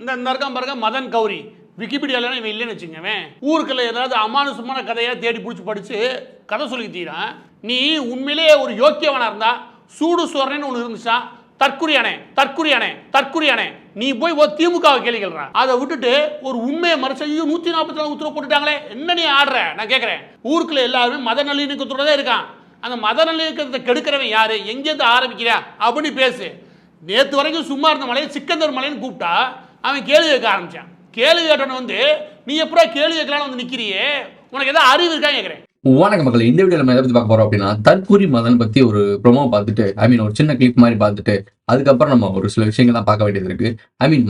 இந்த இருக்கான் பாருங்க மதன் கௌரி விக்கிபீடியாலாம் இவன் இல்லைன்னு வச்சுக்கவேன் ஊருக்குள்ள ஏதாவது அமானுஷமான கதையாக தேடி பிடிச்சி படித்து கதை சொல்லி தீரான். நீ உண்மையிலேயே ஒரு யோக்கியவனா இருந்தா சூடு சோறனு ஒன்று இருந்துச்சா தற்குறியானே நீ போய் ஒரு திமுகவை கேள்வி கேள்றான். அதை விட்டுட்டு ஒரு உண்மையை மறைச்சு 144 உத்தரவு போட்டுட்டாங்களே என்ன நீ ஆடுற? நான் கேட்குறேன். ஊருக்குள்ள எல்லாருமே மத நல்லிணக்கத்தோட தான் இருக்கான். அந்த மத நல்லிணக்கத்தை கெடுக்கிறவன் யாரு, எங்கேருந்து ஆரம்பிக்கிறா அப்படின்னு பேசு. நேற்று வரைக்கும் சும்மா இருந்த மலையை சிக்கந்தர் மலைன்னு கூப்பிட்டா அவன் கேள்வி கேட்க ஆரம்பிச்சான். கேள்வி கேட்டவன் நீ எப்படா கேள்வி கேட்கலான்னு நிற்கிறியே, உனக்கு ஏதாவது அறிவு இருக்கான்னு கேட்குறேன். வணக்கம் மக்கள், இந்த வீடியோல நம்ம எதை பத்தி பார்க்க போறோம் அப்படின்னா, தற்கூரி மதன் பத்தி ஒரு ப்ரோமோ பார்த்துட்டு ஒரு சின்ன கிளிப் மாதிரி பார்த்துட்டு அதுக்கப்புறம் நம்ம ஒரு சில விஷயங்கள்லாம் பார்க்க வேண்டியது இருக்கு.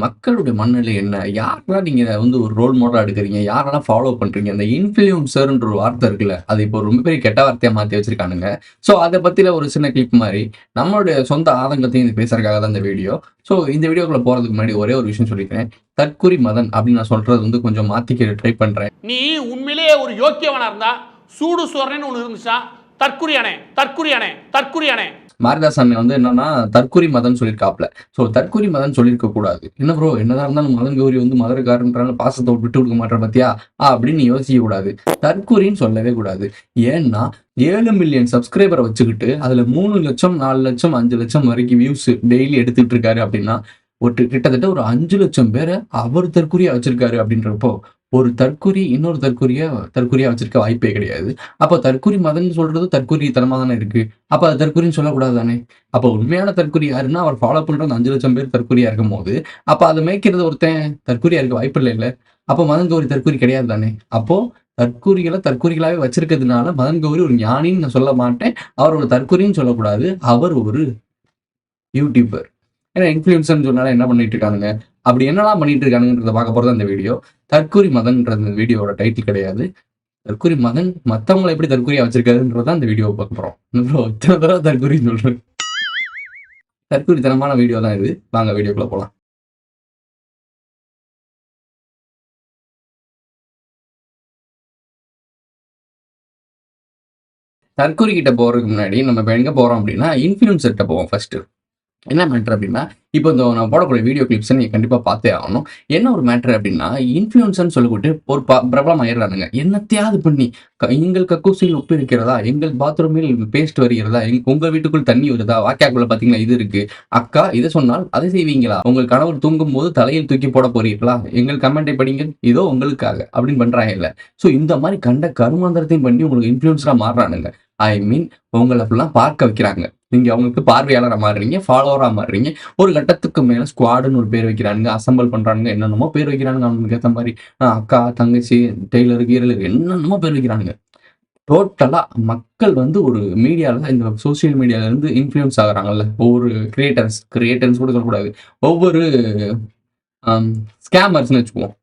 மக்களுடைய மனநிலை என்ன, யாரெல்லாம் நீங்க ஒரு ரோல் மாடலா எடுக்கிறீங்க, யாரெல்லாம் ஃபாலோ பண்றீங்க, அந்த இன்ஃப்ளூயன்சர்ன்ற ஒரு வார்த்தை இருக்குல்ல, அது இப்போ ரொம்ப பெரிய கெட்ட வார்த்தையா மாற்றி வச்சிருக்கானுங்க. ஸோ அதை பத்தில ஒரு சின்ன கிளிப் மாதிரி நம்மளுடைய சொந்த ஆதங்கத்தையும் பேசுறதுக்காக தான் இந்த வீடியோ. ஸோ இந்த வீடியோக்குள்ள போறதுக்கு முன்னாடி ஒரே ஒரு விஷயம் சொல்லிக்கிறேன். தற்கூரி மதன் அப்படின்னு நான் சொல்றது கொஞ்சம் மாத்திக்க ட்ரை பண்றேன். நீ உண்மையிலேயே ஒரு யோக்கியவனா இருந்தா சூடு சோறனு ஒன்று இருந்துச்சா தற்குறியானே மாரிதாஸ் அண்ணன் என்னன்னா தற்கூரி மதன் சொல்லியிருக்காப்ல. ஸோ தற்கூரி மதன் சொல்லியிருக்க கூடாது. என்ன ப்ரோ, என்னதான் இருந்தாலும் மதன் கௌரி மதுரக்காரன்றாங்க, பாசத்தை விட்டு கொடுக்க மாட்டேன் பத்தியா அப்படின்னு யோசிக்க கூடாது. தற்கூரின்னு சொல்லவே கூடாது. ஏன்னா 7 மில்லியன் சப்ஸ்கிரைபரை வச்சுக்கிட்டு அதுல 3 லட்சம் 4 லட்சம் 5 லட்சம் வரைக்கும் வியூஸ் டெய்லி எடுத்துட்டு இருக்காரு அப்படின்னா கிட்டத்தட்ட ஒரு 5 லட்சம் பேரை அவர் தற்கூரியா வச்சிருக்காரு. அப்படின்றப்போ ஒரு தற்கூரி இன்னொரு தற்கூரியா வச்சிருக்க வாய்ப்பே கிடையாது. அப்போ தற்கூரி மதன் சொல்றது தற்கூரித்தனமா தானே இருக்கு. அப்ப அது தற்கூரின்னு சொல்லக்கூடாது தானே. அப்போ உண்மையான தற்கூரி யாருன்னா அவர் ஃபாலோ பண்றது 5 லட்சம் பேர் தற்கூரியா இருக்கும் போது அப்ப அதை மேய்க்கிறது ஒருத்தன் தற்கூரியா இருக்க வாய்ப்பு இல்லை. அப்போ மதன் கௌரி தற்கூரி கிடையாது தானே. அப்போ தற்கூரிகளாவே வச்சிருக்கிறதுனால மதன் கௌரி ஒரு ஞானின்னு நான் சொல்ல மாட்டேன், அவர் ஒரு தற்கூரின்னு சொல்லக்கூடாது, அவர் ஒரு யூடியூபர். ஏன்னா இன்ஃப்ளூயன்சர்னு சொன்னாலும் என்ன பண்ணிட்டு இருக்கானுங்க, அப்படி என்னெல்லாம் பண்ணிட்டு இருக்கானுன்றத பார்க்க போறது அந்த வீடியோ. தற்கூரி மதன்ன்றது வீடியோட டைட்டில் கிடையாது. தற்கூரி மதன் மத்தவங்களை எப்படி தற்கூரியா வச்சிருக்காருன்றதான் அந்த வீடியோ பார்க்க போறோம். இத்தனை தடவை தற்கூரின்னு சொல்றேன். தற்கூரித்தனமான வீடியோ தான் இது. வாங்க வீடியோக்குள்ள போலாம். தற்கூரி கிட்ட போறதுக்கு முன்னாடி நம்ம எங்க போறோம் அப்படின்னா இன்ஃப்ளூயன்சர்கிட்ட போவோம் ஃபர்ஸ்ட். என்ன மேட்ரு அப்படின்னா, இப்போ நான் போடக்கூடிய வீடியோ கிளிப்ஸை நீங்கள் கண்டிப்பாக பார்த்தே ஆகணும். என்ன ஒரு மேட்ரு அப்படின்னா, இன்ஃப்ளூயன்சர்னு சொல்லக்கூட்டு ஒரு பிரபலம் ஆயிடுறானுங்க. என்னத்தையாவது பண்ணி எங்கள் கக்கூசியில் உப்பு இருக்கிறதா, எங்கள் பாத்ரூமில் பேஸ்ட் வருகிறதா, உங்கள் வீட்டுக்குள் தண்ணி வருதா, வாக்கியாக்குள்ள பார்த்தீங்கன்னா இது இருக்கு, அக்கா இதை சொன்னால் அதை செய்வீங்களா, உங்கள் கணவர் தூங்கும் போது தலையில் தூக்கி போட போறீங்களா, எங்கள் கமெண்டை படிங்க இதோ உங்களுக்காக அப்படின்னு பண்றாங்க இல்லை. ஸோ இந்த மாதிரி கண்ட கருமாந்திரத்தையும் பண்ணி உங்களுக்கு இன்ஃப்ளூயன்ஸரா மாறுறானுங்க. உங்களை ஃபுல்லாக பார்க்க வைக்கிறாங்க. நீங்க அவங்களுக்கு பார்வையாளராக மாறுறீங்க, ஃபாலோவரா மாறுறீங்க. ஒரு கட்டத்துக்கு மேல ஸ்குவாடுன்னு ஒரு பேர் வைக்கிறானுங்க, அசம்பிள் பண்றானுங்க, என்னென்னமோ பேர் வைக்கிறானுங்க. அவங்களுக்கு ஏற்ற மாதிரி அக்கா, தங்கச்சி, டெய்லர், கீரலர் என்னென்னமோ பேர் வைக்கிறானுங்க. டோட்டலா மக்கள் ஒரு மீடியால, இந்த சோசியல் மீடியால இருந்து இன்ஃப்ளூயன்ஸ் ஆகுறாங்கல்ல, ஒவ்வொரு கிரியேட்டர்ஸ் கூட சொல்லக்கூடாது, ஒவ்வொரு ஸ்கேமர்ஸ்ன்னு வச்சுக்குவோம்.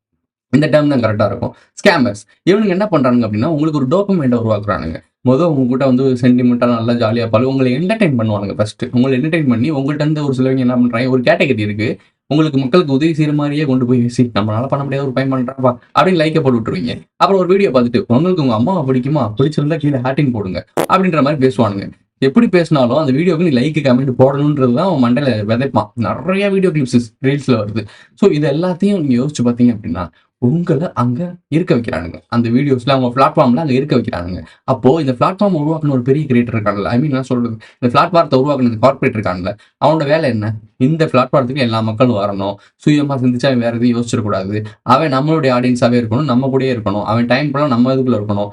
இந்த டைம் தான் கரெக்டாக இருக்கும். ஸ்கேமர்ஸ் இவனுங்க என்ன பண்றாங்க அப்படின்னா, உங்களுக்கு ஒரு டோபமைண்டை உருவாக்குறானுங்க. உங்ககிட்ட சென்டிமெண்டா நல்லா ஜாலியாக பாரு, உங்களை என்டர்டைன் பண்ணுவானுங்க. ஃபர்ஸ்ட் உங்களை என்டர்டைன் பண்ணி உங்கள்கிட்ட இருந்து ஒரு சிலவங்க என்ன பண்றாங்க, ஒரு கேட்டகரி இருக்கு, உங்களுக்கு மக்களுக்கு உதவி செய்யற மாதிரியே கொண்டு போய் நம்மளால பண்ண முடியாத ஒரு பையன் பண்றாப்பா அப்படின்னு லைக்கை போட்டு விட்டுருவீங்க. அப்புறம் ஒரு வீடியோ பார்த்துட்டு உங்களுக்கு உங்க அம்மாவை பிடிக்குமா, பிடிச்சிருந்தா கீழே ஹேட்டிங் போடுங்க அப்படின்ற மாதிரி பேசுவானுங்க. எப்படி பேசினாலும் அந்த வீடியோக்கு நீ லைக் கமெண்ட் போடணுன்றது தான் அவன் மண்டையில விதைப்பான். நிறைய வீடியோ கிளிப்ஸ் ரீல்ஸ்ல வருது. ஸோ இது எல்லாத்தையும் நீங்க யோசிச்சு பார்த்தீங்க அப்படின்னா உங்களை அங்க இருக்க வைக்கிறானுங்க. அந்த வீடியோஸ்ல அவங்க பிளாட்ஃபார்ம்ல அங்க இருக்க வைக்கிறானுங்க. அப்போ இந்த பிளாட்ஃபார்ம் உருவாக்குன ஒரு பெரிய கிரியேட்டர் இருக்காங்கல்ல, நான் சொல்றது இந்த பிளாட்ஃபார்த்தை உருவாக்குன கார்பரேட் இருக்காங்கல்ல, அவனோட வேலை என்ன, இந்த பிளாட்ஃபார்த்துக்கு எல்லா மக்களும் வரணும், சுயமா சிந்திச்சா வேற எதுவும் யோசிச்சிடக்கூடாது, அவன் நம்மளுடைய ஆடியன்ஸாவே இருக்கணும், நம்ம கூடயே இருக்கணும், அவன் டைம் ஃபுல்லா நம்ம இதுக்குள்ள இருக்கணும்.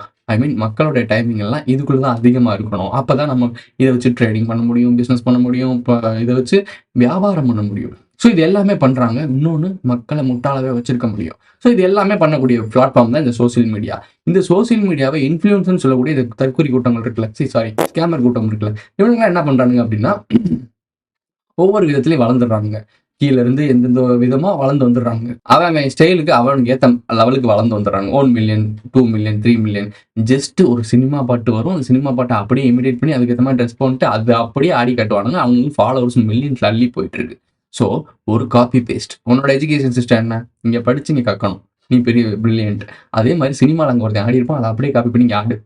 மக்களுடைய டைமிங் எல்லாம் இதுக்குள்ளதான் அதிகமா இருக்கணும். அப்பதான் நம்ம இதை வச்சு ட்ரேடிங் பண்ண முடியும், பிசினஸ் பண்ண முடியும், இதை வச்சு வியாபாரம் பண்ண முடியும். ஸோ இது எல்லாமே பண்றாங்க. இன்னொன்று, மக்களை முட்டாளாவே வச்சிருக்க முடியும். ஸோ இது எல்லாமே பண்ணக்கூடிய பிளாட்ஃபார்ம் தான் இந்த சோசியல் மீடியா. இந்த சோசியல் மீடியாவை இன்ஃப்ளூயன்ஸ்னு சொல்லக்கூடிய இந்த தற்கூரி கூட்டங்கள் இருக்குல்ல, ஸ்கேமர் கூட்டம் இருக்குல்ல, இவங்க என்ன பண்றானுங்க அப்படின்னா ஒவ்வொரு விதத்திலையும் வளர்ந்துடுறாங்க. கீழே இருந்து எந்தெந்த விதமா வளர்ந்து வந்துடுறாங்க. அவன் ஸ்டைலுக்கு அவனுக்கு ஏற்ற லெவலுக்கு வளர்ந்து வந்துடுறாங்க. 1 மில்லியன் 2 மில்லியன் 3 மில்லியன். ஜஸ்ட் ஒரு சினிமா பாட்டு வரும், அந்த சினிமா பாட்டை அப்படியே இமிடேட் பண்ணி அதுக்கேற்ற மாதிரி ட்ரெஸ் பண்ணிட்டு அது அப்படியே ஆடி கட்டுவானுங்க. அவங்களுக்கு ஃபாலோவர்ஸ் மில்லியன்ஸ் அள்ளி போயிட்டு இருக்கு. ஸோ ஒரு காப்பி பேஸ்ட். உன்னோட எஜுகேஷன் சிஸ்டம் என்ன, இங்கே படிச்சு இங்கே கக்கணும், நீ பெரிய பிரில்லியன்ட். அதே மாதிரி சினிமாவில் அங்கே ஒருத்தன் ஆடி இருப்பான், அதை அப்படியே காப்பி பண்ணி இங்கே ஆடு,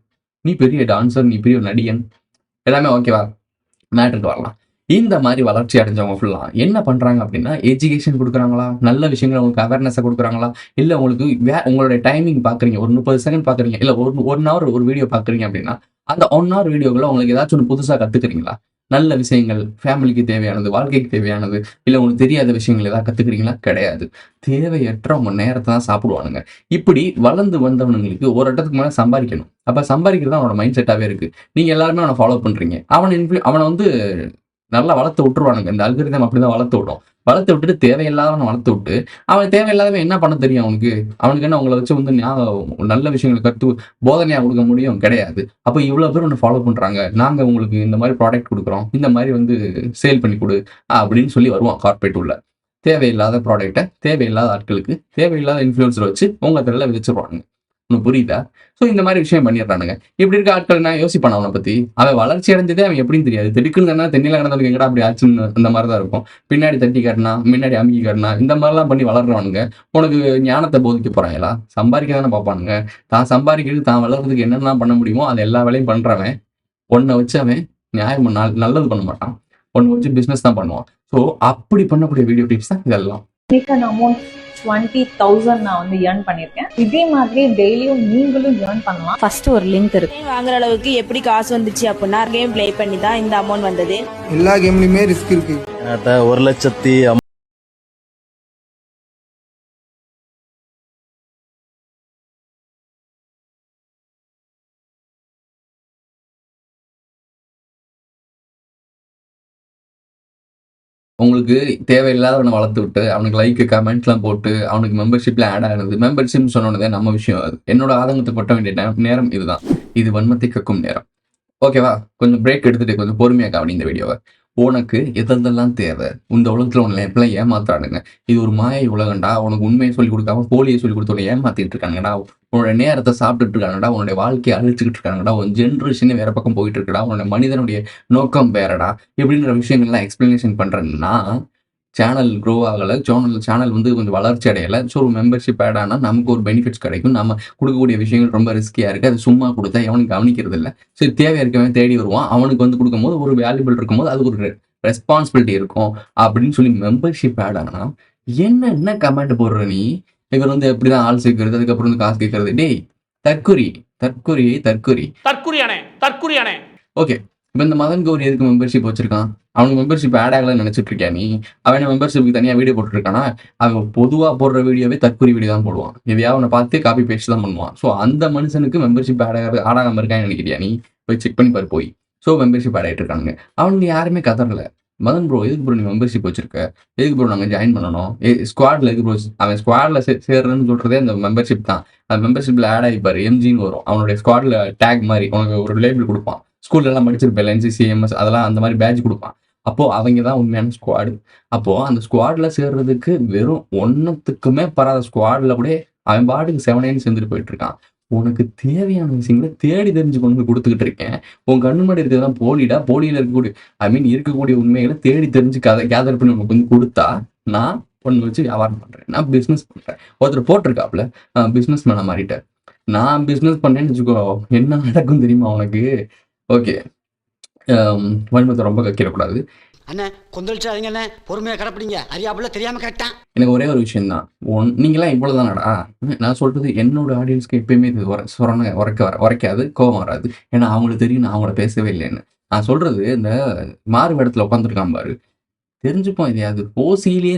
நீ பெரிய டான்சர், நீ பெரிய நடிகன், எல்லாமே ஓகேவா. மேட்ருக்கு வரலாம். இந்த மாதிரி வளர்ச்சி அடைஞ்சவங்க ஃபுல்லா என்ன பண்றாங்க அப்படின்னா, எஜுகேஷன் குடுக்குறாங்களா? நல்ல விஷயங்கள உங்களுக்கு அவேர்னஸ குடுக்குறாங்களா? இல்ல உங்களுக்கு உங்களுடைய டைமிங் பார்க்குறீங்க. ஒரு 30 செகண்ட் பார்க்குறீங்க. இல்ல 1 ஹவர் ஒரு வீடியோ பார்க்குறீங்க அப்படின்னா, அந்த 1 ஹவர் வீடியோக்குள்ள உங்களுக்கு ஏதாச்சும் ஒண்ணு புதுசா கத்துக்கிறீங்களா? நல்ல விஷயங்கள், ஃபேமிலிக்கு தேவையானது, வாழ்க்கைக்கு தேவையானது, இல்ல உங்களுக்கு தெரியாத விஷயங்கள் ஏதாவது கத்துக்கிறீங்களா? கிடையாது. தேவையற்ற உங்க நேரத்த தான் சாப்பிடுவானுங்க. இப்படி வளர்ந்து வந்தவனுங்களுக்கு ஒரு கட்டத்துக்கு மேல சம்பாரிக்கணும். அப்ப சம்பாரிக்கிறது தான் அவனோட மைண்ட் செட்டாவே இருக்கு. நீங்க எல்லாருமே அவன ஃபாலோ பண்றீங்க. அவன வந்து நல்லா வளர்த்து விட்டுருவானுங்க. இந்த அல்காரிதம் அப்படிதான் வளர்த்து விடும். வளர்த்து விட்டுட்டு தேவையில்லாதவன வளர்த்து விட்டு, அவன் தேவையில்லாதவன் என்ன பண்ண தெரியும் அவனுக்கு? அவனுக்கு என்ன உங்கள வச்சு வந்து நல்ல விஷயங்கள போதனையா குடுக்க முடியும்? கிடையாது. அப்ப இவ்வளோ பேர் உன்ன ஃபாலோ பண்றாங்க. நாங்க உங்களுக்கு இந்த மாரி ப்ராடக்ட் குடுக்குறோம். இந்த மாரி வந்து சேல் பண்ணி குடு அப்படின்னு சொல்லி வருவான் கார்ப்பரேட் உள்ள. தேவையில்லாத ப்ராடக்ட்ட தேவையில்லாத ஆட்களுக்கு, தேவையில்லாத இன்ஃப்ளூயன்சர வச்சு உங்க தலையில விதிச்சுருவானுங்க. உனக்கு புரியுதா? ஸோ இந்த மாரி விஷயம் பண்ணிடுறானுங்க. இப்படி இருக்க ஆட்கள் நான் யோசிப்பானா அவன பத்தி? அவன் வளர்ச்சி அடைஞ்சதே அவன் எப்படின்னு தெரியாது. திடுக்குன்னு தெண்ணையில கிடந்தவனுக்கு எங்கடா அப்படி ஆச்சுன்னு அந்த மாரி தான் இருக்கும். பின்னாடி தட்டி காட்டினா, முன்னாடி அமுக்கி காட்டினா, இந்த மாரிலாம் பண்ணி வளர்றவனுங்க. உனக்கு ஞானத்த போதிக்க போறாங்களா? சம்பாரிக்க தானே பார்ப்பானுங்க. தான் சம்பாரிக்கிறது, தான் வளர்றதுக்கு என்னென்னலாம் பண்ண முடியுமோ, அது எல்லா வேலையும் பண்றவன், உன்ன வச்சு அவன் நியாயம் நல்லது பண்ண மாட்டான். உன்ன வச்சு பிசினஸ் தான் பண்ணுவான். ஸோ அப்படி பண்ணக்கூடிய வீடியோ டிப்ஸ் தான் இதெல்லாம். இன்னைக்கான அமௌண்ட் 20,000 நான் வந்து earn பண்ணியிருக்கேன். இதே மாதிரி டெய்லியும் நீங்களும் earn பண்ணலாம். ஃபர்ஸ்ட் ஒரு லிங்க் இருக்கு. வாங்குற அளவுக்கு எப்படி காசு வந்துச்சு அப்படின்னா கேம் ப்ளே பண்ணி தான் இந்த அமௌண்ட் வந்தது. எல்லா கேம்லயுமே ரிஸ்க் இருக்கு. 1,50,000 உங்களுக்கு தேவையில்லாதவன வளர்த்து விட்டு, அவனுக்கு லைக், கமெண்ட்லாம் போட்டு, அவனுக்கு மெம்பர்ஷிப்ல ஆட் ஆனது. மெம்பர்ஷிப்னு சொன்னோனே நம்ம விஷயம் அது. என்னோட ஆதங்கத்த கொட்ட வேண்டிய நேரம் இதுதான். இது வன்மத்தை கக்கும் நேரம். ஓகேவா? கொஞ்சம் பிரேக் எடுத்துட்டு கொஞ்சம் பொறுமையா கவனி இந்த வீடியோவ. உனக்கு எதெல்லாம் தேவை? இந்த உலகத்துல உன்ன எப்படிலாம் ஏமாத்துறானுங்க. இது ஒரு மாயை உலகம்டா. உனக்கு உண்மைய சொல்லிக் குடுக்காம போலிய சொல்லிக் குடுத்து உன்ன ஏமாத்திட்டு இருக்கானுங்கடா. உன்னோட நேரத்த சாப்பிட்டுட்டு இருக்கானுங்கடா. உன்னுடைய வாழ்க்கைய அழிச்சுக்கிட்டு இருக்கானுங்கடா. உன் ஜெனரேஷனே வேற பக்கம் போயிட்டு இருக்குடா. உன்னோட மனிதனுடைய நோக்கம் வேறடா. இப்படின்ற விஷயங்கள்லாம் எக்ஸ்பிளனேஷன் பண்றேன்னா, சேனல் க்ரோ ஆகல. சேனல் வந்து கொஞ்சம் வளர்ச்சி அடையல. ஸோ ஒரு மெம்பர்ஷிப் ஆட் ஆனா நமக்கு ஒரு பெனிஃபிட்ஸ் கிடைக்கும். நம்ம குடுக்கக்கூடிய விஷயங்கள் ரொம்ப ரிஸ்கியா இருக்கு. அது சும்மா குடுத்தா எவனும் கவனிக்கிறது இல்ல. சரி தேவையா இருக்கவன் தேடி வருவான். அவனுக்கு வந்து குடுக்கும்போது ஒரு வேல்யூபிள் இருக்கும்போது அது ஒரு ரெஸ்பான்சிபிலிட்டி இருக்கும். அப்படின்னு சொல்லி மெம்பர்ஷிப் ஆட் ஆனா என்ன கமெண்ட் போடுற நீ? இவர் வந்து எப்படிதான் ஆள் சேர்க்கிறது, அதுக்கப்புறம் வந்து காசு கேட்கறது. டேய் தற்குறி. தற்குறியானே. ஓகே. இப்ப இந்த மதன் கௌரி எதுக்கு மெம்பர்ஷிப் வச்சிருக்கான்? அவனுக்கு மெம்பர்ஷிப் ஆட் ஆகலன்னு நினைச்சிட்டு இருக்கியா நீ? அவன் மெம்பர்ஷிப்புக்கு தனியா வீடியோ போட்டுருக்கானா? அவன் பொதுவா போடுற வீடியோவே தற்குறி வீடியோ தான் போடுவான். எதையாவது அவனை பார்த்து காப்பி பேஸ்ட் தான் பண்ணுவான். ஸோ அந்த மனுஷனுக்கு மெம்பர்ஷிப் ஆட் ஆகாம இருக்கான்னு நினைக்கிறியா நீ? போய் செக் பண்ணி பாரு போய். ஸோ மெம்பர்ஷிப் ஆட் ஆயிட்டு இருக்கானுங்க. அவனுக்கு யாருமே கதறல. மதன் ப்ரோ எதுக்கு ப்ரோ நீ மெம்பர்ஷிப் வச்சிருக்க? எதுக்கு ப்ரோ நாங்கள் ஜாயின் பண்ணணும்? ஸ்குவாட்ல எதுக்கு ப்ரோ? அவன் ஸ்குவாட்ல சேர்றேன்னு சொல்றதே அந்த மெம்பர்ஷிப் தான். அந்த மெம்பர்ஷிப்ல ஆட் ஆகிப்பாரு எம்ஜின்னு வரும். அவனுடைய ஸ்குவாட்ல டேக் மாதிரி உனக்கு ஒரு லேபிள் கொடுப்பான். ஸ்கூல்ல எல்லாம் படிச்சிருப்பேன் என்சிசி, எம்எஸ் அதெல்லாம் அந்த மாதிரி பேட்ச் கொடுப்பான். அப்போ அவங்க தான் உண்மையான ஸ்குவாடு. அப்போ அந்த ஸ்குவாட்ல சேர்றதுக்கு வெறும் ஒன்னுத்துக்குமே பராத ஸ்குவாட்ல கூட அவன் பாட்டுக்கு 7 சேர்ந்துட்டு போயிட்டு இருக்கான். உனக்கு தேவையான விஷயங்களை தேடி தெரிஞ்சு கொண்டு போய் கொடுத்துக்கிட்டு இருக்கேன். உன் கண்ணு முன்னாடி இருக்கிறதான் போலிடா. போலியில இருக்கக்கூடிய உண்மைகளை தேடி தெரிஞ்சு கேதர் பண்ணி உனக்கு வந்து கொடுத்தா நான் ஒன்று வச்சு வியாபாரம் பண்றேன். நான் பிசினஸ் பண்றேன். ஒருத்தர் போட்டிருக்காப்ல பிசினஸ் மேன மாறிட்டேன். நான் பிசினஸ் பண்ணேன்னு வச்சுக்கோ என்ன நடக்கும் தெரியுமா உனக்கு? ஓகே. வன்மத்தை ரொம்ப கக்கிடக்கூடாது. அண்ணே கொந்தளிச்சாதீங்க அண்ணே, பொறுமையா கடப்பிடிங்க. அறியாப்புல தெரியாம கரெக்டா. எனக்கு ஒரே ஒரு விஷயம் தான். நீங்களாம் இவ்வளவுதானடா? நான் சொல்றது என்னோட ஆடியன்ஸ்க்கு எப்பயுமே இது உரைக்காது, கோபம் வராது. ஏன்னா அவங்களுக்கு தெரியும் நான் அவங்கள பேசவே இல்லைன்னு. நான் சொல்றது இந்த மாறு இடத்துல உட்காந்துருக்கான் பாரு, தெரிஞ்சுப்போம் இதையாது ஓசியிலேயே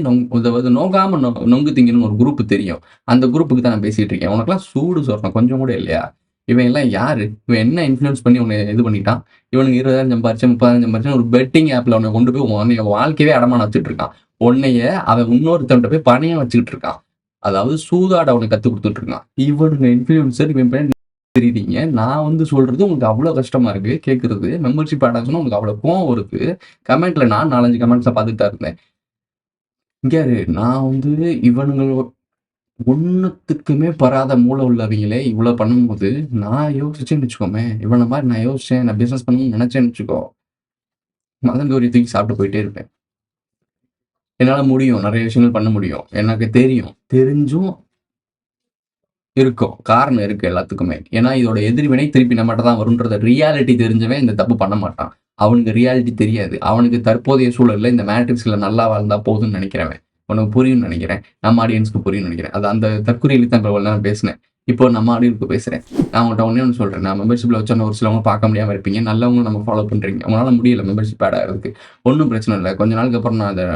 நோகாம நொங்கு திங்கன்னு ஒரு குரூப் தெரியும். அந்த குரூப்புக்கு தான் நான் பேசிட்டு இருக்கேன். உனக்குலாம் சூடு சொல்றேன் கொஞ்சம் கூட இல்லையா? இவன் எல்லாம் யாரு? இவன் என்ன இன்ஃப்ளூயன்ஸ் பண்ணி உன்னை இது பண்ணிட்டான்? இவனுக்கு 20,000 சம்பாரிச்சேன், 30,000 சம்பாரிச்சேன் ஒரு பெட்டிங் ஆப்ல உன்னை கொண்டு போய் உன்னைய வாழ்க்கையே அடமான வச்சுட்டு இருக்கான். உன்னைய அவன் இன்னொருத்தவன்ட்ட போய் பணையம் வச்சுக்கிட்டு இருக்கான். அதாவது சூதாட அவனுக்கு கத்து கொடுத்துட்டு இருக்கான். இவனுங்க இன்ஃப்ளூயன்சர் இவன் தெரியுறீங்க. நான் வந்து சொல்றது உங்களுக்கு அவ்வளவு கஷ்டமா இருக்கு கேட்கறது. மெம்பர்ஷிப் ஆட் ஆச்சுன்னா உங்களுக்கு அவ்வளவு கோவம் வருது. கமெண்ட்ல நான் 4-5 கமெண்ட்ஸை பார்த்துட்டு தான் இருந்தேன். இங்க நான் வந்து இவனுங்க ஒன்னுத்துக்குமே பராத மூளை உள்ளவங்களே இவ்வளவு பண்ணும்போது நான் யோசிச்சேன்னு வச்சுக்கோமே, இவனை மாதிரி நான் யோசிச்சேன், நான் பிசினஸ் பண்ணணும்னு நினைச்சேன்னு வச்சுக்கோ, மதன் கௌரி தூக்கி சாப்பிட்டு போயிட்டே இருப்பேன். என்னால முடியும், நிறைய விஷயங்கள் பண்ண முடியும், எனக்கு தெரியும். தெரிஞ்சும் இருக்கும், காரணம் இருக்கு எல்லாத்துக்குமே. ஏன்னா இதோட எதிர்வினை திருப்பி நம்மகிட்ட தான் வரும்ன்றத ரியாலிட்டி தெரிஞ்சவன் இந்த தப்பு பண்ண மாட்டான். அவனுக்கு ரியாலிட்டி தெரியாது. அவனுக்கு தற்போதைய சூழல்ல இந்த மேட்ரிக்ஸில் நல்லா வாழ்ந்தா போதும்னு நினைக்கிறவன். உனக்கு புரியும்னு நினைக்கிறேன். நம்ம ஆடியன்ஸ்க்கு புரியும்னு நினைக்கிறேன். அது அந்த தற்குறியில தான் இப்போ நான் பேசினேன். இப்போ நம்ம ஆடியன்ஸ்க்கு பேசுகிறேன். நான் உங்கள்கிட்ட ஒன்று சொல்கிறேன். நான் மெம்பர்ஷிப்பில் வச்சோன்னா ஒரு சிலவங்க பார்க்க முடியாமல் இருப்பீங்க. நல்லவங்க நம்ம ஃபாலோ பண்ணுறீங்க. உங்களால் முடியல மெம்பர்ஷிப் ஆட் ஆகிறதுக்கு. ஒன்றும் பிரச்சனை இல்லை. கொஞ்ச நாளுக்கு அப்புறம் நான் அதை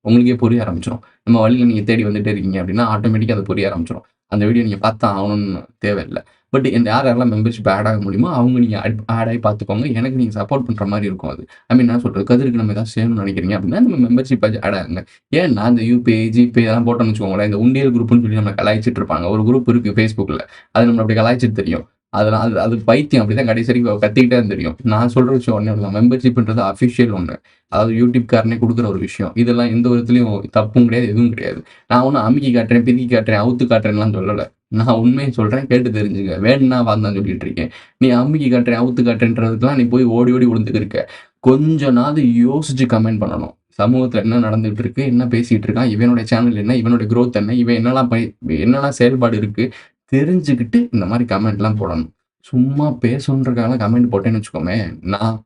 உங்களுக்கே புரிய ஆரம்பிச்சிடும். நம்ம வழியில் நீங்கள் தேடி வந்துட்டே இருக்கீங்க அப்படின்னா ஆட்டோமேட்டிக்காக அது புரிய ஆரம்பிச்சிடும். அந்த வீடியோ நீங்கள் பார்த்தா ஆகணும்னு தேவையில்லை. பட் இந்த யாரெல்லாம் மெம்பர்ஷிப் ஆட் ஆக முடியுமோ அவங்க நீங்கள் ஆட் ஆகி பார்த்துக்கோங்க. எனக்கு நீங்கள் சப்போர்ட் பண்ணுற மாதிரி இருக்கும் அது. நான் சொல்கிறது கதிருக்கு நம்ம ஏதாவது செய்யணும்னு நினைக்கிறீங்க அப்படின்னா நம்ம மெம்பர்ஷிப் ஆட் ஆகுங்க. ஏன்னா இந்த யூபிஐ ஜிபே இதெல்லாம் போட்டோம்னு வச்சுக்கோங்களேன், இந்த உண்டியல் குரூப்னு சொல்லி நம்ம கலாய்ச்சிட்டு இருப்பாங்க. ஒரு குரூப் இருக்குது ஃபேஸ்புக்கில், அது நம்ம அப்படி கலாய்ச்சிட்டு தெரியும். அதெல்லாம் அது பைத்தியம் அப்படி தான் கடைசி வரைக்கும் கத்திக்கிட்டே தெரியும். நான் சொல்கிற விஷயம் ஒன்று தான், மெம்பர்ஷிப்ன்றது அஃபிஷியல் ஒன்று. அதாவது யூடியூப்காரனே கொடுக்குற ஒரு விஷயம். இதெல்லாம் எந்த விதத்துலையும் தப்பும் கிடையாது, எதுவும் கிடையாது. நான் ஒன்றும் அமுக்கி காட்டுறேன், பிதுக்கி காட்டுறேன், அவுத்து காட்டுறேன்லாம் சொல்லலை. நான் உண்மையை சொல்கிறேன், கேட்டு தெரிஞ்சுக்க. வேணும்னா வாந்தான் சொல்லிட்டு இருக்கேன். நீ அமுக்கி காட்டுறேன் அவுத்து காட்டுறேன்றதுக்கெல்லாம் நீ போய் ஓடி ஓடி விழுந்துக்கு இருக்க. கொஞ்ச நாள் யோசிச்சு கமெண்ட் பண்ணணும். சமூகத்தில் என்ன நடந்துகிட்டு இருக்கு, என்ன பேசிகிட்டு இருக்கான், இவனுடைய சேனல் என்ன, இவனுடைய க்ரோத் என்ன, இவன் என்னெல்லாம் செயல்பாடு இருக்குது தெரிஞ்சுக்கிட்டு இந்த மாதிரி கமெண்ட்லாம் போடணும். சும்மா பேசணுன்றதுக்காக கமெண்ட் போட்டேன்னு வச்சுக்கோமே, நான்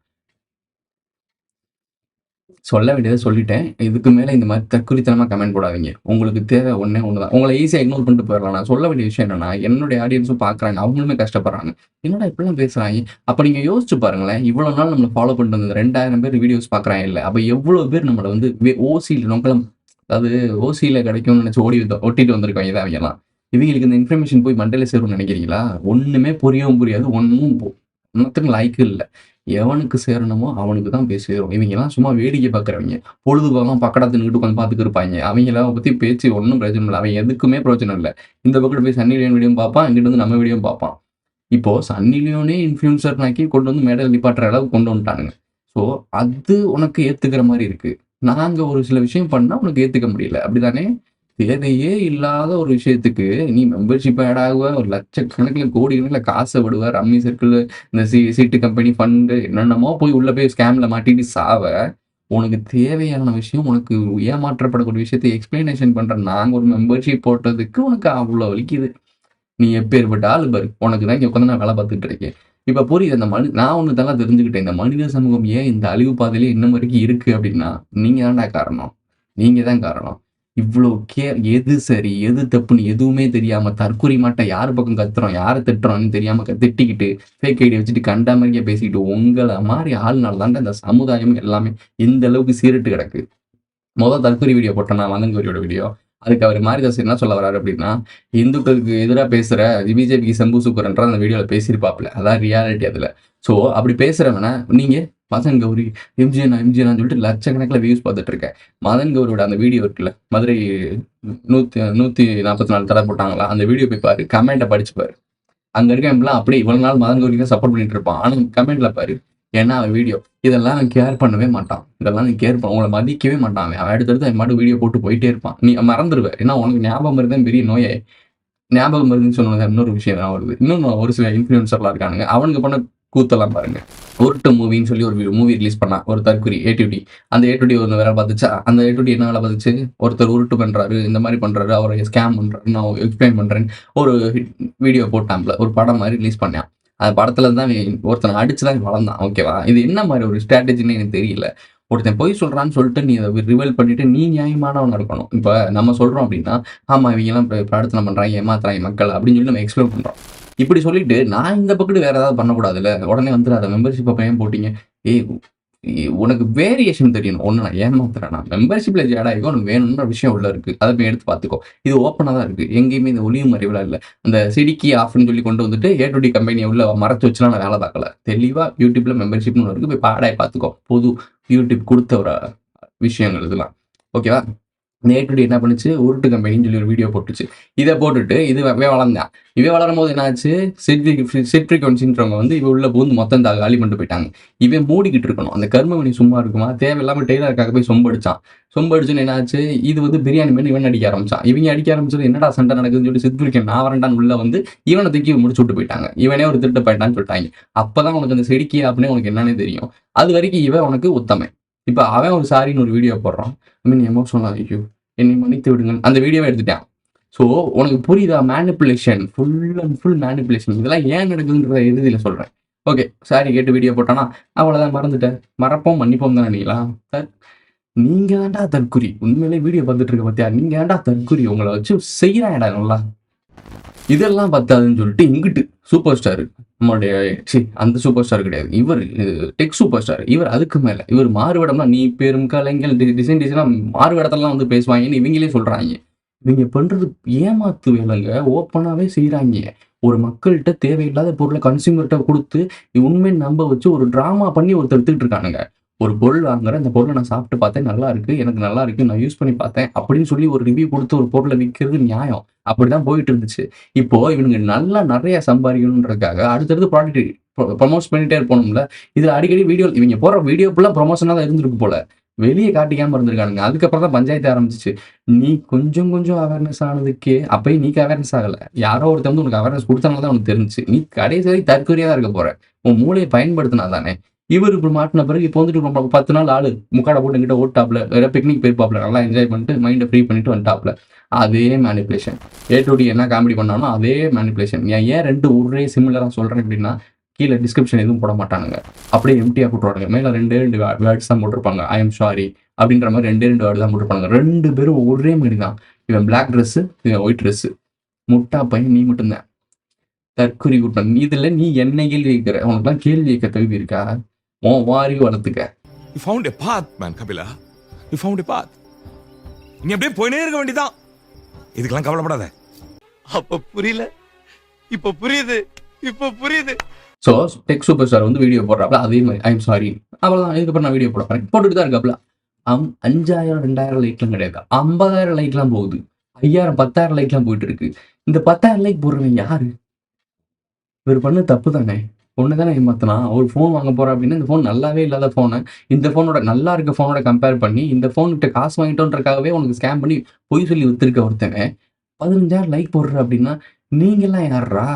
சொல்ல வேண்டியதை சொல்லிட்டேன். இதுக்கு மேலே இந்த மாதிரி தற்குறித்தனமாக கமெண்ட் போடாதீங்க. உங்களுக்கு தேவை ஒன்று தான். உங்களை ஈஸியாக இக்னோர் பண்ணிட்டு போயிடலாம். நான் சொல்ல வேண்டிய விஷயம் என்னன்னா, என்னுடைய ஆடியன்ஸும் பார்க்குறாங்க, அவங்களுமே கஷ்டப்படுறாங்க. என்னடா இப்படிலாம் பேசுகிறாங்க. அப்போ நீங்கள் யோசிச்சு பாருங்களேன், இவ்வளோ நாள் நம்மளை ஃபாலோ பண்ணிட்டு வந்தது 2000 பேர் வீடியோஸ் பார்க்குறாங்க இல்லை, அப்போ எவ்வளோ பேர் நம்மளை வந்து ஓசியில் நோக்கலாம், அதாவது ஓசியில் கிடைக்கும்னு நினச்சி ஒட்டிட்டு வந்திருக்காங்க இதை அவங்கலாம். இவங்களுக்கு இந்த இன்ஃபர்மேஷன் போய் மண்டையில் சேரும்னு நினைக்கிறீங்களா? ஒன்றுமே புரியவும் புரியாது, ஒன்றுத்துக்கும் லாய்க்கு இல்லை. எவனுக்கு சேரணுமோ அவனுக்கு தான் போய் சேரும். இவங்கெல்லாம் சும்மா வேடிக்கை பார்க்குறவங்க, பொழுதுபோகம் பக்கடத்துக்கிட்டு உட்காந்து பார்த்துக்கு இருப்பாங்க. அவங்களாம் பற்றி பேச்சு ஒன்றும் பிரச்சனை இல்லை. அவங்க எதுக்குமே பிரச்சனை இல்லை. இந்த பக்கத்து போய் சன்னி லியோன் வீடியோ பார்ப்பான், இங்கிட்ட வந்து நம்ம வீடியோ பார்ப்பான். இப்போது சன்னி லியோனே இன்ஃப்ளூயன்சர்னாக்கி கொண்டு வந்து மேடல் நிப்பாட்டுற அளவுக்கு கொண்டு வந்துட்டானுங்க. ஸோ அது உனக்கு ஏற்றுக்கிற மாதிரி இருக்குது. நாங்கள் ஒரு சில விஷயம் பண்ணால் உனக்கு ஏற்றுக்க முடியல, அப்படி தானே? தேவையே இல்லாத ஒரு விஷயத்துக்கு நீ மெம்பர்ஷிப் ஆட் ஆகுவ, ஒரு லட்சக்கணக்கில் கோடி கணக்கில் காசை விடுவ, ரம்மி சர்க்கிள், இந்த சீட்டு கம்பெனி ஃபண்டு என்னென்னமோ போய் உள்ளே போய் ஸ்கேமில் மாட்டிட்டு சாவ. உனக்கு தேவையான விஷயம், உனக்கு ஏமாற்றப்படக்கூடிய விஷயத்தை எக்ஸ்பிளனேஷன் பண்ணுற நாங்கள் ஒரு மெம்பர்ஷிப் போட்டதுக்கு உனக்கு அவ்வளோ வலிக்குது. நீ எப்பேற்பட்ட ஆள் பாரு, உனக்கு தான் இங்கே உட்காந்து நான் வேலை பார்த்துட்டு இருக்கேன். இப்போ புரியுது. நான் ஒன்று தான் தெரிஞ்சுக்கிட்டேன், இந்த மனித சமூகம் ஏன் இந்த அழிவு பாதையிலே இன்னும் வரைக்கும் இருக்குது அப்படின்னா நீங்கள் தான்டா காரணம். நீங்கள் தான் காரணம். இவ்வளோ எது சரி எது தப்புன்னு எதுவுமே தெரியாமல் தற்குறி மாட்ட யார் பக்கம் கத்துறோம் யாரை திட்டுறோம்னு தெரியாமல் திட்டிக்கிட்டு ஃபேக் ஐடி வச்சுட்டு கண்டா மாதிரியே பேசிக்கிட்டு உங்களை மாதிரி ஆள்னால தாண்ட இந்த சமுதாயம் எல்லாமே இந்த அளவுக்கு சீரிட்டு கிடக்கு. தற்குறி வீடியோ போட்டேன்னா மதங்கூரியோட வீடியோ, அதுக்கு அவர் மாரிதாஸ் என்ன சொல்ல வர்றாரு அப்படின்னா, இந்துக்களுக்கு எதிராக பேசுகிற பிஜேபிக்கு செம்பு சூக்கர்ன்ற அந்த வீடியோவில் பேசியிருப்பாப்புல, அதான் ரியாலிட்டி அதில். ஸோ அப்படி பேசுகிறவனா நீங்கள் மதன் கௌரி எம்ஜிஎனான்னு சொல்லிட்டு லட்சக்கணக்கில் வியூஸ் பார்த்துட்டு இருக்கேன். மதன் கௌரியோட அந்த வீடியோ இருக்குல்ல, மதுரை 144 தடை போட்டாங்களா, அந்த வீடியோ போய் பாரு, கமெண்ட்டை படிச்சுப்பாரு. அங்கே இருக்கவங்களாம் அப்படியே இவ்வளோ நாள் மதன் கௌரிக்கு தான் சப்போர்ட் பண்ணிட்டு இருப்பான். ஆனால் கமெண்ட்ல பாரு, ஏன்னா அவன் வீடியோ இதெல்லாம் அவன் கேர் பண்ணவே மாட்டான். இதெல்லாம் நீ கேர் பண்ண உங்களை மதிக்கவே மாட்டான். அவன் அடுத்தடுத்து அவன் மாட்டு வீடியோ போட்டு போயிட்டே இருப்பான். நீ மறந்துடுவேன். ஏன்னா உனக்கு ஞாபகம் மருதான் பெரிய நோயே. ஞாபகம் மருந்துன்னு சொன்னது இன்னொரு விஷயம் தான் வருது. இன்னொன்று ஒரு சில இன்ஃப்ளூயன்சர்லாம் இருக்கானுங்க, அவனுக்கு பண்ண கூத்தெல்லாம் பாருங்க. உருட்டு மூவின்னு சொல்லி ஒரு மூவி ரிலீஸ் பண்ணா ஒரு தற்குறி ஏடிடி. அந்த ஏடிடி ஒன்று வேலை பார்த்துச்சா, அந்த ஏடிடி என்ன வேலை பார்த்துச்சு, ஒருத்தர் உருட்டு பண்ணுறாரு, இந்த மாதிரி பண்ணுறாரு, அவரை ஸ்கேம் பண்ணுறாரு, நான் எக்ஸ்பிளைன் பண்ணுறேன்னு ஒரு வீடியோ போட்டான்ல, ஒரு படம் மாதிரி ரிலீஸ் பண்ணான். அந்த படத்துல தான் ஒருத்தனை அடிச்சு தான் வளர்ந்தான். ஓகேவா? இது என்ன மாதிரி ஒரு ஸ்ட்ராட்டஜின்னு எனக்கு தெரியல. ஒருத்தன் போய் சொல்கிறான்னு சொல்லிட்டு நீ அதை ரிவல் பண்ணிட்டு நீ நியாயமானவன் இருக்கணும். இப்போ நம்ம சொல்கிறோம் அப்படின்னா, ஆமாம் இவங்கெல்லாம் பிரார்த்தனை பண்ணுறாங்க, ஏமாத்துறாங்க மக்கள் அப்படின்னு சொல்லி நம்ம எக்ஸ்பிளைன் பண்ணுறோம். இப்படி சொல்லிட்டு நான் இந்த பக்கத்து வேறு ஏதாவது பண்ணக்கூடாதுல்ல, உடனே வந்துடாத மெம்பர்ஷிப்பை பையன் போட்டிங்க. உனக்கு வேரியேஷன் தெரியணும். ஒன்று நான் ஏமாத்துறேன், மெம்பர்ஷிப்பில் ஜேடாயிக்கோ உனக்கு வேணும்ன்ற விஷயம் உள்ள இருக்குது, அதை போய் எடுத்து பார்த்துக்கோ. இது ஓப்பனாக தான் இருக்குது, எங்கேயுமே இந்த ஒளியும் மறைவுலாம் இல்லை. அந்த சிடிக்கி ஆஃப்னு சொல்லி கொண்டு வந்துட்டு ஏடிடி கம்பெனியை உள்ள மறைச்சு வச்சுலாம் நான் வேலை பார்க்கல. தெளிவாக யூடியூப்பில் மெம்பர்ஷிப்னு ஒன்று இருக்குது, போய் பாடாய் பார்த்துக்கோ. பொது யூடியூப் கொடுத்த ஒரு விஷயங்கள் இதெல்லாம். ஓகேவா? நேற்று என்ன பண்ணுச்சு, உருட்டு கம்பெனின்னு சொல்லி ஒரு வீடியோ போட்டுச்சு. இதை போட்டுட்டு இது வளர்ந்தான். இவன் வளரும் போது என்னாச்சு, செட்ரிகன்சின்றவங்க வந்து இவன் உள்ள போது மொத்தம் காலி பண்ணிட்டு போயிட்டாங்க. இவன் மூடிக்கிட்டு இருக்கணும். அந்த கர்மமணி சும்மா இருக்குமா, தேவையில்லாமல் டெய்லருக்காக போய் சொம்படிச்சுன்னு என்னாச்சு, இது வந்து பிரியாணி பண்ணி இவன் அடிக்க ஆரம்பிச்சான். இவங்க அடிக்க ஆரம்பிச்சது என்னடா சண்டை நடக்குதுன்னு சொல்லி சித்ரிக்கன் நான் வரண்டான்னு உள்ள வந்து இவனை தூக்கி முடிச்சு விட்டு போயிட்டாங்க. இவனே ஒரு திருட்டு போயிட்டான்னு சொல்லிட்டாங்க. அப்பதான் உனக்கு அந்த செடிக்கி அப்படின்னு உனக்கு என்னன்னே தெரியும். அது வரைக்கும் இவன் உனக்கு உத்தமை. இப்போ அவன் ஒரு சாரின்னு ஒரு வீடியோ போடுறான். எமோஷனல், ஐயோ என்னை மன்னித்து விடுங்க, அந்த வீடியோவை எடுத்துட்டான். ஸோ உனக்கு புரியுதா? Manipulation, full and full manipulation. இதெல்லாம் ஏன் நடக்குதுன்ற இறுதியில் சொல்கிறேன். ஓகே சாரி கேட்டு வீடியோ போட்டானா அவ்வளோதான், மறந்துட்டேன். மறப்போம் மன்னிப்போம் தான் நினைக்கலாம். சார் நீங்க தான்டா தற்குறி. உண்மையிலே வீடியோ பார்த்துட்டு இருக்க பார்த்தியா, நீங்க ஏன்டா தற்குறி, உங்களை வச்சு செய்யறாடா நல்லா. இதெல்லாம் பத்தாதுன்னு சொல்லிட்டு இங்கிட்டு சூப்பர் ஸ்டார் நம்மளுடைய அந்த சூப்பர் ஸ்டார் கிடையாது, இவர் டெக் சூப்பர் ஸ்டார். இவர் அதுக்கு மேல இவர் மாறுவேடம்னா நீ பெரும் கலைஞர் டிசைனா மாறுவேடத்தெல்லாம் வந்து பேசுவாங்கன்னு இவங்களே சொல்றாங்க. இவங்க பண்றது ஏமாத்து வேலைங்க, ஓப்பனாவே செய்யறாங்க. ஒரு மக்கள்கிட்ட தேவையில்லாத பொருளை கன்சியூமர்கிட்ட கொடுத்து உண்மை நம்ப வச்சு ஒரு டிராமா பண்ணி ஒருத்தர் எடுத்துக்கிட்டு இருக்கானுங்க. ஒரு பொருள் வாங்குறேன், இந்த பொருளை நான் சாப்பிட்டு பார்த்தேன், நல்லா இருக்கு, எனக்கு நல்லா இருக்கு, நான் யூஸ் பண்ணி பார்த்தேன் அப்படின்னு சொல்லி ஒரு ரிவ்யூ கொடுத்து ஒரு பொருளை விற்கிறது நியாயம். அப்படிதான் போயிட்டு இருந்துச்சு. இப்போ இவனுங்க நல்லா நிறைய சம்பாதிக்கணுன்றதுக்காக அடுத்தடுத்து ப்ராடக்ட் ப்ரொமோட் பண்ணிட்டே இருப்போம்ல. இதுல அடிக்கடி வீடியோ இவங்க போற வீடியோ ஃபுல்லா ப்ரொமோஷனா தான் இருந்திருக்கு போல, வெளியே காட்டிக்காம இருந்திருக்கானுங்க. அதுக்கப்புறம் தான் பஞ்சாயத்து ஆரம்பிச்சிச்சு. நீ கொஞ்சம் கொஞ்சம் அவேர்னஸ் ஆனதுக்கே அப்பயும் நீக்கு அவேர்னஸ் ஆகல, யாரோ ஒருத்தர் வந்து உனக்கு அவேர்னஸ் கொடுத்தனால தான் உனக்கு தெரிஞ்சு. நீ கடைசி வரை தற்கொலையா தான் இருக்க போற. உன் மூளையை பயன்படுத்தினா தானே. இவர் இப்படி மாட்டின பிறகு இப்போ வந்துட்டு 10 நாள் ஆளு முக்காடை போட்டு எங்கிட்ட ஓட்டாப்ல வேற பிக்னிக் போயிருப்பாப்ல, நல்லா என்ஜாய் பண்ணிட்டு மைண்டை ஃப்ரீ பண்ணிட்டு வந்துட்டாப்ல. அதே மேனிப்புலேஷன். A2D என்ன காமெடி பண்ணானோ அதே மேனிப்புலேஷன். ஏன் ரெண்டு ஒரே சிமிலராக சொல்றேன் அப்படின்னா, கீழே டிஸ்கிரிப்ஷன் எதுவும் போட மாட்டானுங்க, அப்படியே எம்டியாக போட்டுருவாங்க. மேலே 2 வேர்ட்ஸ் தான் போட்டிருப்பாங்க, ஐ எம் சாரி அப்படின்ற மாதிரி 2 வேர்டு தான் போட்டிருப்பாங்க. 2 பேரும் ஒரே மாதிரி தான். இவன் பிளாக் ட்ரெஸ்ஸு, இவன் ஒயிட் ட்ரெஸ்ஸு. முட்டா பையன் நீ மட்டும்தான் தற்குறி கூட்டம். இதுல நீ என்ன கேள்வி கேட்கிற? உனக்குலாம் கேள்வி கேட்க தகுதி இருக்கா? உன் வாரி வளர்த்துக்க. You found a path, man, Kapila. You found a path. நீ அப்படியே போயினே இருக்க வேண்டியதான். இதுக்கெல்லாம் கவலைப்படாத. அப்ப புரியல, இப்ப புரியுது, இப்ப புரியுது. ஸோ டெக் சூப்பர் ஸ்டார் வந்து வீடியோ போடுறாப்ல, அதே மாதிரி ஐ எம் சாரி அவ்வளோதான். இதுக்கப்புறம் நான் வீடியோ போடுறேன், போட்டுட்டு தான் இருக்காப்ல. 5000 2000 லைக்லாம் கிடையாது, 50,000 லைக்லாம் போகுது, 5000 10,000 லைக்லாம் போயிட்டு இருக்கு. இந்த 10,000 லைக் போடுறவன் யாரு? இவர் பண்ண தப்பு தானே. ஒன்று தானே ஏமாத்தினா. ஒரு ஃபோன் வாங்க போகிறேன் அப்படின்னா இந்த ஃபோன் நல்லாவே இல்லாத ஃபோனை இந்த ஃபோனோட நல்லா இருக்க ஃபோனோட கம்பேர் பண்ணி இந்த ஃபோன்கிட்ட காசு வாங்கிட்டோன்றக்காகவே உனக்கு ஸ்கேம் பண்ணி பொய் சொல்லி வித்துருக்க ஒருத்தங்க 15,000 லைக் போடுற அப்படின்னா நீங்கள்லாம் யாரா?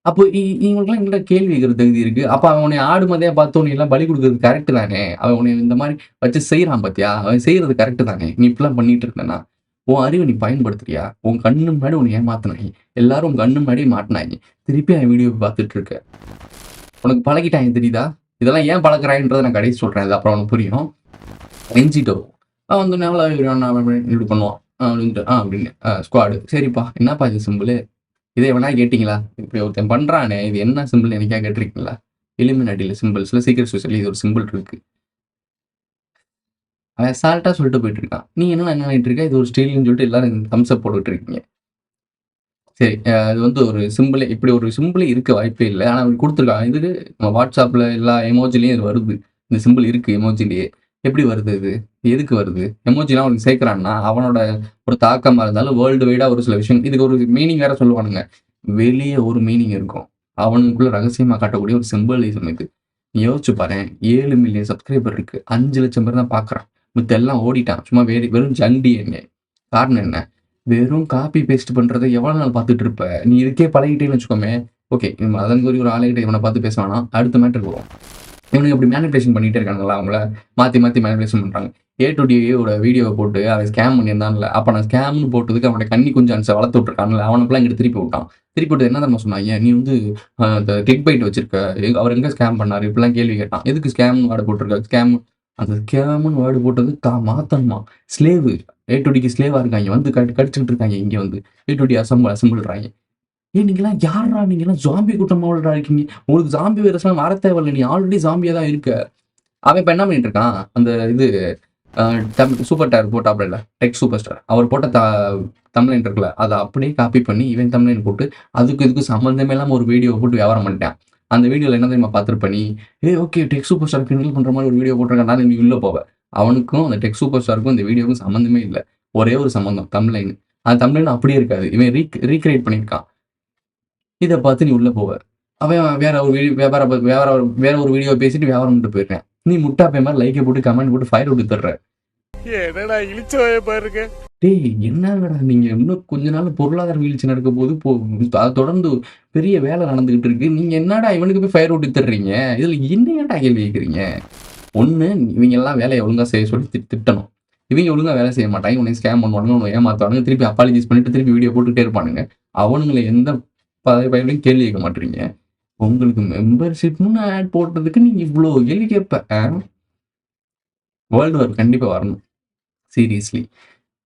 அப்போ இவங்களுக்குலாம் எங்கள்கிட்ட கேள்வி கேட்குற தகுதி இருக்குது. அப்போ அவனை ஆடு மதையாக பார்த்து உன்னை எல்லாம் பலி கொடுக்குறது கரெக்டு தானே? அவன் உன்னை இந்த மாதிரி வச்சு செய்கிறான் பார்த்தியா, அவன் செய்கிறது கரெக்டு தானே? நீ இப்படிலாம் பண்ணிட்டு இருந்தேன்னா உன் அறிவை நீ பயன்படுத்துறியா? உன் கண்ணு முன்னாடி உன்னை ஏமாத்தினாங்க, எல்லாரும் உன் கண்ணு முன்னாடியே மாட்டினாங்க, திருப்பி அவன் வீடியோ பார்த்துட்டு இருக்க. உனக்கு பழகிட்டாங்க தெரியுதா? இதெல்லாம் ஏன் பழக்கிறாங்கன்றதை நான் கடைசி சொல்கிறேன், இது அப்புறம் உனக்கு புரியும். எஞ்சிட்டு வரும் அவன் வந்து நல்லா இப்படி பண்ணுவான் அப்படின்ட்டு அப்படின்னு ஸ்குவாடு. சரிப்பா என்னப்பா இது சிம்பிள், இதை வேணா கேட்டிங்களா? இப்படி ஒருத்தன் பண்ணுறானே இது என்ன சிம்பிள் எனக்கா கேட்டிருக்கீங்களா? எலிமினாட்டியில் சிம்பிள்ஸில் சீக்கிரம் சொசைட்டியில் இது ஒரு சிம்பிள் இருக்குது. அவன் சால்ட்டாக சொல்லிட்டு போயிட்டு இருக்கான். நீ என்ன நினைட்டு இருக்க இது ஒரு ஸ்டீல்னு சொல்லிட்டு எல்லாரும் தம்ஸ்அப் போட்டுட்டு இருக்கீங்க. சரி, அது வந்து ஒரு சிம்பிளே, இப்படி ஒரு சிம்பிளே இருக்க வாய்ப்பே இல்லை. ஆனால் அப்படி கொடுத்துருக்காங்க. இதுக்கு நம்ம வாட்ஸ்அப்பில் எல்லா எமோஜிலையும் இது வருது. இந்த சிம்பிள் இருக்குது எமோஜிலேயே. எப்படி வருது இது? எதுக்கு வருது? எமோஜிலாம் அவனுக்கு சேர்க்குறான்னா அவனோட ஒரு தாக்கமாக இருந்தாலும் வேர்ல்டு வைடாக ஒரு சில விஷயம் இதுக்கு ஒரு மீனிங் வேறு சொல்லுவானுங்க. வெளியே ஒரு மீனிங் இருக்கும், அவனுக்குள்ள ரகசியமாக காட்டக்கூடிய ஒரு சிம்பிளிசம் இது. நீ யோசிச்சு பாரு, 7 மில்லியன் சப்ஸ்கிரைபர் இருக்குது, 5 லட்சம் பேர் தான் பார்க்குறான், மித்த எல்லாம் ஓடிட்டான். சும்மா வெறும் ஜண்டி. என்ன காரணம்? என்ன? வெறும் காப்பி பேஸ்ட் பண்ணுறதை எவ்வளோ நாள் பார்த்துட்டு இருப்ப? நீ இதுக்கே பழகிட்டேன்னு வச்சுக்கோமே. ஓகே, அதன் குறி ஒரு ஆளுகிட்ட இவனை பார்த்து பேசுவானா, அடுத்த மேட்டர் போவோம். இவனுக்கு அப்படி மேனிபுலேஷன் பண்ணிகிட்டே இருக்காங்களா, அவங்கள மாற்றி மாற்றி மேனிபுலேஷன் பண்ணுறாங்க. A2Dயோட வீடியோவை போட்டு அவன் ஸ்கேம் பண்ணியிருந்தான்ல, அப்போ நான் ஸ்கேம்னு போட்டதுக்கு அவனோட கண்ணி கொஞ்சம் அன்சை வளர்த்து விட்ருக்கான்ல, அவனுக்குலாம் இங்கிட்ட திருப்பி விட்டான். திருப்பி விட்டு என்ன தான் சொன்னாங்க, நீ வந்து அந்த கிளிக் பைட் வச்சிருக்க, அவர் எங்கே ஸ்கேம் பண்ணார் இப்படிலாம் கேள்வி கேட்டான். எதுக்கு ஸ்கேம்னு வேர்டு போட்டிருக்க? ஸ்கேம் அந்த ஸ்கேம்னு வேர்டு போட்டது மாற்றணுமா? ஸ்லேவு A2Dக்கு ஸ்லேவாக இருக்காங்க, வந்து கடிச்சுக்கிட்டு இருக்காங்க. இங்கே வந்து A2D அசம்பிள்றாங்க. நீங்களாம் யாரா? நீங்களாம் ஜாம்பி கூட்டமாக இருக்கீங்க, உங்களுக்கு ஜாம்பி வைரஸ்லாம் வர தேவையில்லை, நீ ஆல்ரெடி ஜாம்பியாக தான் இருக்க. அவன் இப்போ என்ன பண்ணிட்டு இருக்கான், அந்த இது சூப்பர் ஸ்டார் போட்டாப்ல இல்லை, டெக் சூப்பர் ஸ்டார் அவர் போட்ட தமிழ்லைன் இருக்குல்ல, அதை அப்படியே காப்பி பண்ணி இவன் தமிழ்லைன் போட்டு இதுக்கு சம்மந்தமே இல்லாமல் ஒரு வீடியோ போட்டு வியாபாரம் பண்ணிட்டான். அந்த வீடியோவில் என்ன தெரியுமா பார்த்துருப்ப நீ? ஓகே டெக் சூப்பர் ஸ்டார் கிண்டல் பண்ணுற மாதிரி ஒரு வீடியோ போட்டிருக்கான், நீ உள்ளே போவேன். அவனுக்கும் அந்த டெக் சூப்பர் ஸ்டாருக்கும் இந்த வீடியோவுக்கும் சம்மந்தமே இல்லை, ஒரே ஒரு சம்மந்தம் தமிழ்லைன். அந்த தமிழ்லைன் அப்படியே இருக்காது, இவன் ரீக்ரியேட் பண்ணியிருக்கான். இதை பார்த்து நீ உள்ளே போவ. அவன் வேற ஒரு வேற ஒரு வீடியோ பேசிட்டு வியாபாரம் பண்ணிட்டு போயிருக்கேன். நீ முட்டா பே மாதிரி லைக்கை போட்டு கமெண்ட் போட்டு ஃபயர் விட்டு தர்ற. டேய் என்னடா நீங்க இன்னும் கொஞ்ச நாள் பொருளாதார வீழ்ச்சி நடக்க போது, அதை தொடர்ந்து பெரிய வேலை நடந்துகிட்டு இருக்கு, நீங்க என்னடா இவனுக்கு போய் ஃபயர் விட்டு தர்றீங்க? இதுல என்னடா கேள்வி கேட்குறீங்க? ஒன்று இவங்க எல்லாம் வேலையை ஒழுங்கா செய்ய சொல்லி திட்டணும். இவங்க ஒழுங்கா வேலை செய்ய மாட்டாங்க, உனக்கு ஸ்கேம் பண்ணுவானுங்க, உனக்கு ஏமாத்துவானுங்க, திருப்பி அப்பாலஜிஸ் பண்ணிட்டு திருப்பி வீடியோ போட்டுக்கிட்டே இருப்பானுங்க. அவனுங்களை எந்த பயிலையும் கேள்வி கேட்க மாட்டீங்க. உங்களுக்கு மெம்பர்ஷிப்னு ஆட் போட்டதுக்கு நீங்க இவ்வளோ கேள்வி கேட்ப. வேர்ல்டு வார் கண்டிப்பா வரணும். சீரியஸ்லி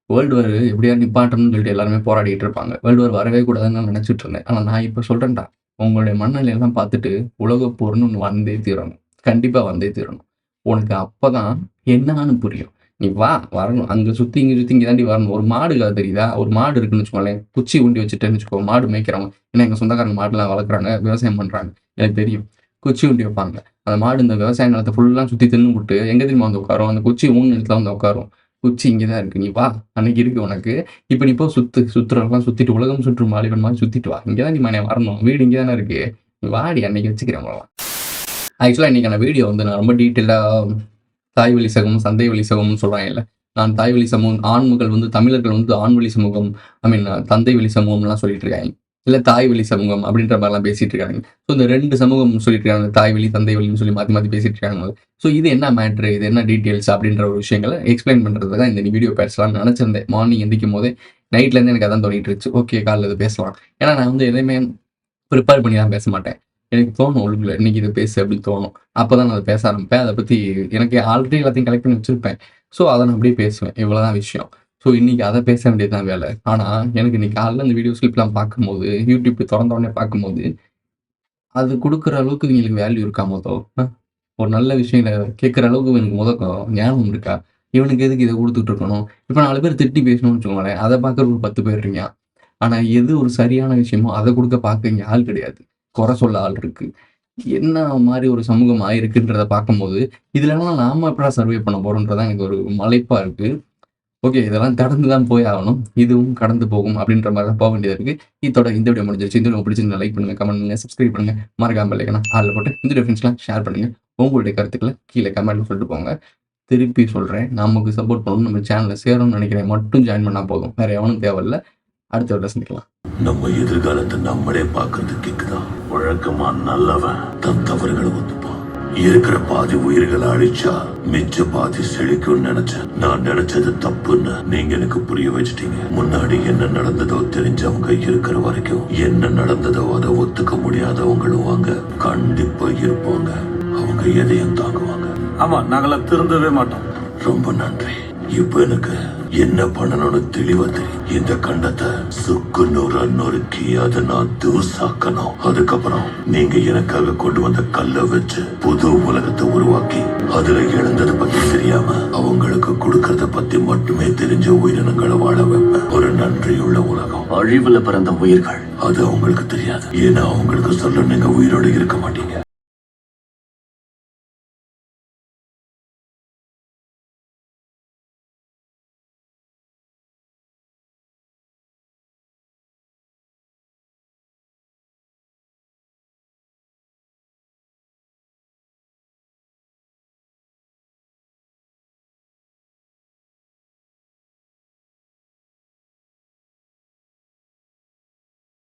வேர்ல்டு வார் எப்படியா நிப்பாட்டணும்னு சொல்லிட்டு எல்லாருமே போராடிட்டு இருப்பாங்க. வேர்ல்டு வார் வரவே கூடாதுன்னு நான் நினைச்சிட்டு இருந்தேன். ஆனா நான் இப்போ சொல்றேன்டா, உங்களுடைய மனநிலையெல்லாம் பார்த்துட்டு உலக போர்னு ஒன்று வந்தே தீரணும். கண்டிப்பா வந்தே தீரணும். உனக்கு அப்பதான் என்னன்னு புரியும். நீ வா, வரணும். அங்க சுத்தி இங்க சுத்தி இங்க தாண்டி வரணும். ஒரு மாடு கதை தெரியுதா? ஒரு மாடு இருக்குன்னு வச்சுக்கோங்களேன், குச்சி ஊண்டி வச்சுட்டேன்னு வச்சுக்கோ, மாடு மேய்க்கிறவங்க, ஏன்னா எங்க சொந்தக்காரங்க மாடுலாம் வளர்க்குறாங்க, விவசாயம் பண்றாங்க, எனக்கு தெரியும். குச்சி ஊண்டி வைப்பாங்க. அந்த மாடு இந்த விவசாய நிலத்தை ஃபுல்லாக சுற்றி தின்னு விட்டு எங்கே தெரியுமா வந்து உட்காரும்? அந்த குச்சி ஊன் நிலத்தில் வந்து உட்காரும். குச்சி இங்கே தான் இருக்கு, நீ வா, அன்னைக்கு இருக்கு உனக்கு. இப்போ நீ போ, சுற்றுறதெல்லாம் சுற்றிட்டு உலகம் சுற்றும் மாலிவன் மாதிரி சுற்றிட்டு வா. இங்கே தான் நீ மனே வரணும், வீடு இங்கே தானே இருக்கு, நீ வாடி, அன்னைக்கு வச்சுக்கிறேன். ஆக்சுவலாக இன்றைக்கான வீடியோ வந்து நான் ரொம்ப டீட்டெயிலாக தாய் வழி சமூகம், சந்தை வழி சமூகம்னு சொல்கிறாங்க இல்லை, நான் தாய் வழி சமூகம், ஆண்கள் வந்து தமிழர்கள் வந்து ஆண்வழி சமூகம், தந்தை வழி சமூகம்லாம் சொல்லிட்டு இருக்காங்க, இல்லை தாய் வழி சமூகம் அப்படின்ற மாதிரிலாம் பேசிட்டு இருக்காங்க. ஸோ இந்த 2 சமூகம் சொல்லிட்டு இருக்காங்க, தாய் வழி தந்தை வழின்னு சொல்லி மாற்றி மாற்றி பேசிட்டு இருக்காங்க. ஸோ இது என்ன மேட்ரு, இது என்ன டீட்டெயில்ஸ் அப்படின்ற ஒரு விஷயங்களை எக்ஸ்பிளைன் பண்ணுறது தான் இந்த வீடியோ பேசலாம்னு நினச்சிருந்தேன். மார்னிங் எந்திக்கும் போதே, நைட்லேருந்து எனக்கு அதான் தோணிட்டு இருந்துச்சு, ஓகே காலையில் இது பேசலாம். ஏன்னா நான் வந்து எதையுமே ப்ரிப்பேர் பண்ணி தான் பேச மாட்டேன். எனக்கு தோணும் ஒழுங்குல இன்னைக்கு இதை பேசு அப்படின்னு தோணும். அப்போ தான் நான் அதை பேச ஆரம்பிப்பேன். அதை பற்றி எனக்கு ஆல்ரெடி எல்லாத்தையும் கலெக்ட் பண்ணி வச்சுருப்பேன். ஸோ அதை நான் அப்படியே பேசுவேன், இவ்வளோதான் விஷயம். ஸோ இன்றைக்கி அதை பேச வேண்டியது தான் வேலை. ஆனால் எனக்கு இன்றைக்கி காலையில் இந்த வீடியோ ஸ்லிப்லாம் பார்க்கும்போது, யூடியூப் திறந்த உடனே பார்க்கும்போது, அது கொடுக்குற அளவுக்கு இவங்களுக்கு வேல்யூ இருக்கா? ஒரு நல்ல விஷயங்களை கேட்குற அளவுக்கு எனக்கு ஞானம் இருக்கா? இவனுக்கு எதுக்கு இதை கொடுத்துட்டு இருக்கணும்? இப்போ 4 பேர் திட்டி பேசணும்னு வச்சுக்கோங்களேன், அதை பார்க்குற ஒரு 10 பேர் இருக்கீங்க. ஆனால் எது ஒரு சரியான விஷயமோ அதை கொடுக்க பார்க்க இங்கே ஆள் கிடையாது, குறை சொல்ல ஆள் இருக்கு. என்ன மாதிரி ஒரு சமூகம் ஆயிருக்குன்றத பார்க்கும்போது இதுலலாம் நாம எப்படா சர்வே பண்ண போறோன்றதான் எனக்கு ஒரு மலைப்பா இருக்கு. ஓகே, இதெல்லாம் கடந்து தான் போய் ஆகணும், இதுவும் கடந்து போகும் அப்படின்ற மாதிரி தான் போக வேண்டியது இருக்கு. இதோட இந்த வீடியோ முடிஞ்சிருச்சு. இந்த வீடியோ பிடிச்சிருந்தா லைக் பண்ணுங்க, கமெண்ட் பண்ணுங்க, சப்ஸ்கிரைப் பண்ணுங்க, மறக்காம இல்லைன்னா ஆளில் போட்டு இந்த டிஃபரன்ஸ்லாம் ஷேர் பண்ணுங்க. உங்களுடைய கருத்துக்களை கீழே கமெண்ட்ல சொல்லிட்டு போங்க. திருப்பி சொல்றேன், நமக்கு சப்போர்ட் பண்ணணும், நம்ம சேனல்ல சேரணும்னு நினைக்கிறேன் மட்டும் ஜாயின் பண்ணா போதும், வேற எவனும் தேவையில்லை. அடுத்த வீடியோல சந்திக்கலாம். நம்ம எதிர்காலத்தை நம்மளே பார்க்கறது கேக்குதா? வழக்கமா நல்லவன் தன் தவறுகளை ஒத்துப்பான். இருக்கிற பாதி உயிர்களை அழிச்சா மிச்ச பாதி செழிக்கும் நினைச்சேன். நான் நினைச்சது தப்புன்னு நீங்க எனக்கு புரிய வச்சுட்டீங்க. முன்னாடி என்ன நடந்ததோ தெரிஞ்சவங்க இருக்கிற வரைக்கும் என்ன நடந்ததோ அதை ஒத்துக்க முடியாதவங்களும் வாங்க கண்டிப்பா இருப்பாங்க. அவங்க எதையும் தாங்குவாங்க. ஆமா, நாங்கள திருந்தவே மாட்டோம். ரொம்ப நன்றி. இப்ப எனக்கு என்ன பண்ணணும்னு தெளிவா தெரியும். இந்த கண்டத்தை சுக்கு நூறா நொறுக்கி அதை நான் தூசாக்கணும். அதுக்கப்புறம் நீங்க எனக்காக கொண்டு வந்த கல்லை வச்சு புது உலகத்தை உருவாக்கி அதுல இழந்ததை பத்தி தெரியாம அவங்களுக்கு கொடுக்கறத பத்தி மட்டுமே தெரிஞ்ச உயிரினங்களை வாழ வைப்பேன். ஒரு நன்றியுள்ள உலகம். அழிவுல பிறந்த உயிர்கள் அது அவங்களுக்கு தெரியாது. ஏன்னா அவங்களுக்கு சொல்ல நீங்க உயிரோடு இருக்க மாட்டீங்க.